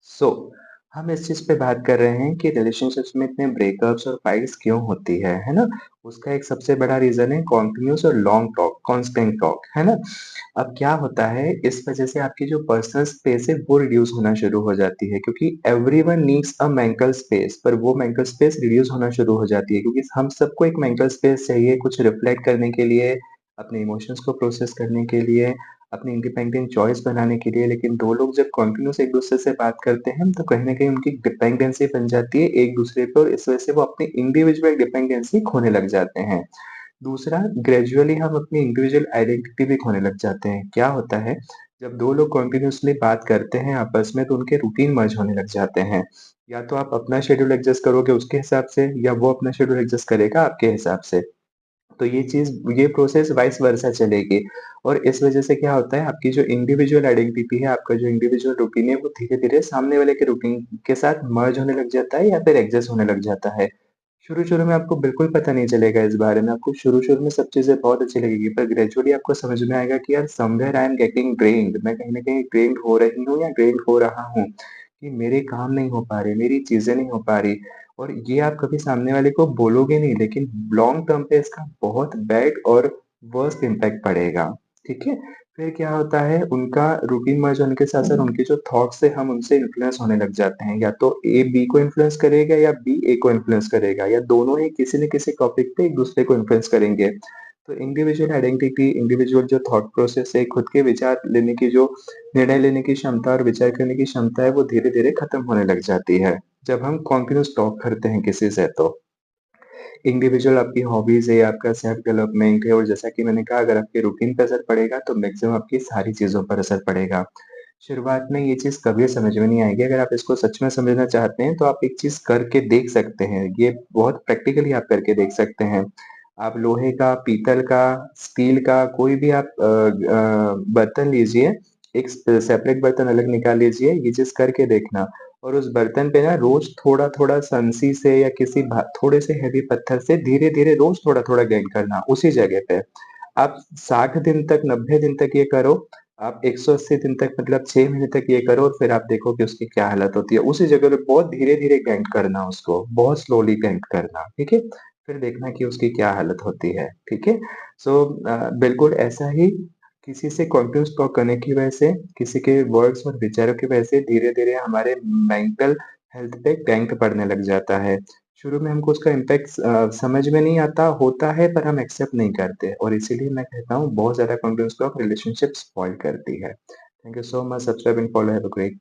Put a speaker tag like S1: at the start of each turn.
S1: सो हम इस चीज़ पे बात कर रहे हैं कि रिलेशनशिप्स में इतने ब्रेकअप्स और फाइट्स क्यों होती है ना? उसका एक सबसे बड़ा रीज़न है कॉन्टिन्यूअस और लॉन्ग टॉक, कांस्टेंट टॉक, है ना? अब क्या होता है इस वज़ह से आपकी जो पर्सनल स्पेस है वो रिड्यूस होना शुरू हो जाती है क्योंकि everyone needs a mental space पर वो मेंटल स्पेस रिड्यूस होना शुरू हो जाती है क्योंकि हम सबको एक मेंटल स्पेस चाहिए कुछ रिफ्लेक्ट करने के लिए, अपने इमोशंस को प्रोसेस करने के लिए, अपनी इंडिपेंडेंट चॉइस बनाने के लिए। लेकिन 2 लोग जब कंटीन्यूअस एक-दूसरे से बात करते हैं, तो कहीं न कहीं उनकी डिपेंडेंसी बन जाती है एक-दूसरे पे और इस वजह से वो अपनी इंडिविजुअल डिपेंडेंसी खोने लग जाते हैं। दूसरा, ग्रेजुअली हम अपनी इंडिविजुअल आइडेंटिटी भी खोने लग जाते हैं। क्या होता है, जब 2 लोग कंटीन्यूअसली बात करते हैं आपस में, तो उनके रूटीन मर्ज होने लग जाते हैं। या तो आप अपना शेड्यूल एडजस्ट करोगे उसके हिसाब से या वो अपना शेड्यूल एडजस्ट करेगा आपके हिसाब से। तो ये प्रोसेस वाइस वर्सा चलेगी और इस वजह से क्या होता है आपकी जो इंडिविजुअल आइडेंटिटी है, आपका जो इंडिविजुअल रूटीन है, वो धीरे-धीरे सामने वाले के रूटीन के साथ मर्ज होने लग जाता है या फिर एडजस्ट होने लग जाता है। शुरू-शुरू में आपको बिल्कुल पता नहीं चलेगा इस बारे में, आपको शुरू-शुरू में सब चीज़ें बहुत अच्छी लगेगी, पर ग्रेजुअली आपको समझ में आएगा कि यार somewhere I am getting drained, मैं कहीं न कहीं ड्रेन्ड हो रही हूँ या ड्रेन्ड हो रहा हूँ, कि मेरे काम नहीं हो पा रहे, मेरी चीज़ें नहीं हो पा रही और ये आप कभी सामने वाले को बोलोगे नहीं, लेकिन लॉन्ग टर्म पे इसका बहुत बैड और वर्स्ट इम्पैक्ट पड़ेगा, ठीक है? फिर क्या होता है, उनका रूटीन मर्ज होने के साथ-साथ उनके जो थॉट्स है, हम उनसे इन्फ्लुएंस होने लग जाते हैं। या तो ए बी को इन्फ्लुएंस करेगा या बी ए को इन्फ्लुएंस करेगा या दोनों ही किसी न किसी टॉपिक पे एक-दूसरे को इन्फ्लुएंस करेंगे। तो इंडिविजुअल आइडेंटिटी, इंडिविजुअल जो थॉट प्रोसेस है, खुद के विचार लेने की जो निर्णय लेने की क्षमता और विचार करने की क्षमता है, वो धीरे-धीरे खत्म होने लग जाती है, जब हम कंटीन्यूअस टॉक करते हैं किसी से तो। इंडिविजुअल आपकी हॉबीज़ है, आपका सेल्फ डेवलपमेंट है और जैसा कि मैंने कहा अगर आपके रूटीन पे असर पड़ेगा तो मैक्सिमम आपकी सारी चीज़ों पर असर पड़ेगा। शुरुआत में ये चीज़ कभी समझ में नहीं आएगी, अगर आप इसको सच में समझना चाहते हैं तो आप एक चीज़ करके देख सकते हैं, ये बहुत प्रैक्टिकली आप करके देख सकते हैं। आप लोहे का, पीतल का, स्टील का कोई भी आप बर्तन लीजिए, एक सेपरेट बर्तन अलग निकाल लीजिए, ये चीज़ करके देखना और उस बर्तन पे ना रोज़ थोड़ा-थोड़ा संसी से या किसी थोड़े से हेवी पत्थर से धीरे-धीरे रोज़ थोड़ा-थोड़ा ग्राइंड करना उसी जगह पे। आप 60 दिन तक, 90 दिन तक ये करो, आप 180 दिन तक मतलब 6 महीने तक ये करो और फिर आप देखो कि उसकी क्या हालत होती है। उसी जगह पे बहुत धीरे-धीरे ग्राइंड करना उसको, बहुत स्लोली ग्राइंड करना, ठीक है? फिर देखना कि उसकी क्या हालत होती है, ठीक है? सो बिल्कुल ऐसा ही किसी से कॉन्फ्रेंस टॉक करने की वजह से, किसी के वर्ड्स और विचारों की वजह से धीरे-धीरे हमारे मेंटल हेल्थ पे टैंक पड़ने लग जाता है। शुरू में हमको उसका इम्पैक्ट समझ में नहीं आता, होता है पर हम एक्सेप्ट नहीं करते और इसीलिए मैं कहता हूँ बहुत ज़्यादा कॉन्फिडेंस टॉक रिलेशनशिप स्पॉइल करती है। Thank you so much, subscribe and follow, have a great